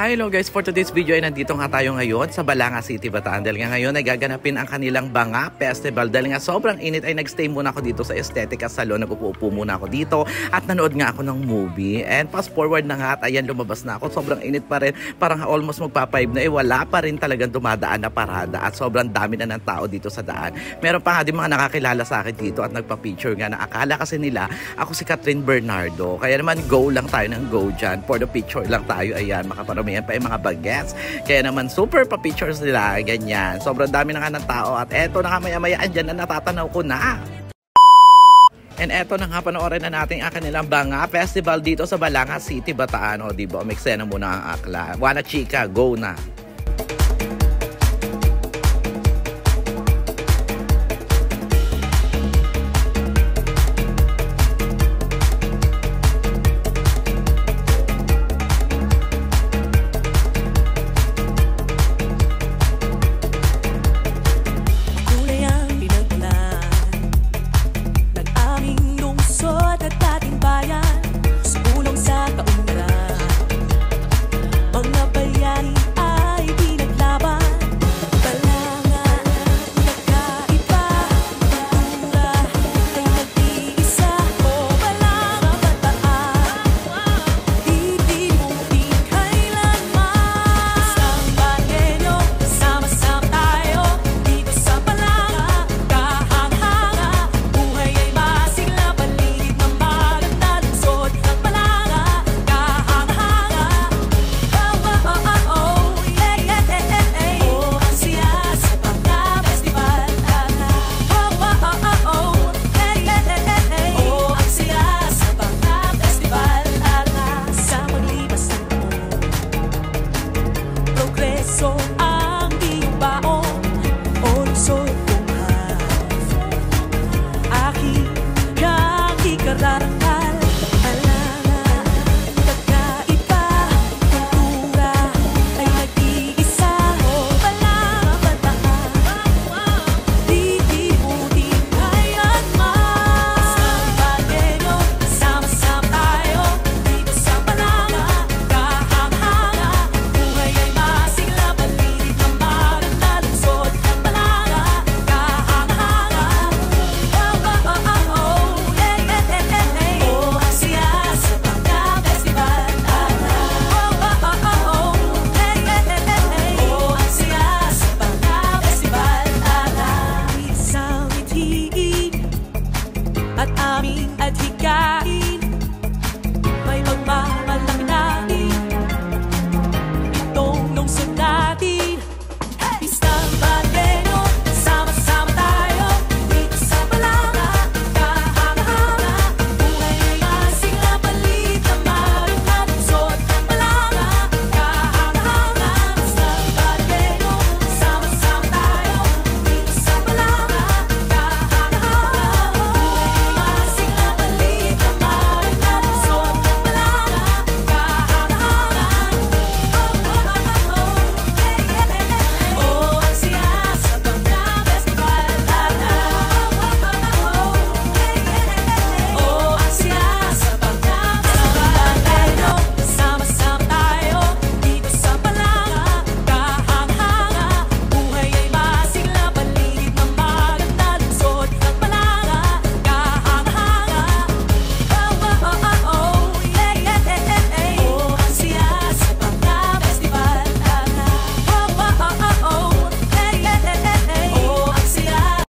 Hello guys, for today's video ay nandito nga tayo ngayon sa Balanga City, Bataan. Dahil nga ngayon ay gaganapin ang kanilang Banga Festival. Dahil nga sobrang init ay nagstay muna ako dito sa Estetica Salon. Nag-uupo muna ako dito at nanood nga ako ng movie. And fast forward na nga at ayan, lumabas na ako. Sobrang init pa rin. Parang almost magpa-5 na wala pa rin talagang dumadaan na parada. At sobrang dami na ng tao dito sa daan. Meron pa nga din mga nakakilala sa akin dito at nagpa-picture nga na akala kasi nila ako si Catherine Bernardo. Kaya naman go lang tayo ng go dyan. For the picture lang tayo. Ayan, makaparamihan pa yung mga bagets. Kaya naman super pa-pictures nila, ganyan. Sobrang dami na nga ng tao at eto na nga maya-maya andyan na natatanaw ko na. And eto na nga, panoorin na natin ang kanilang Banga Festival dito sa Balanga City, Bataan. O diba, umiksena muna ang akla. Wana chika, go na.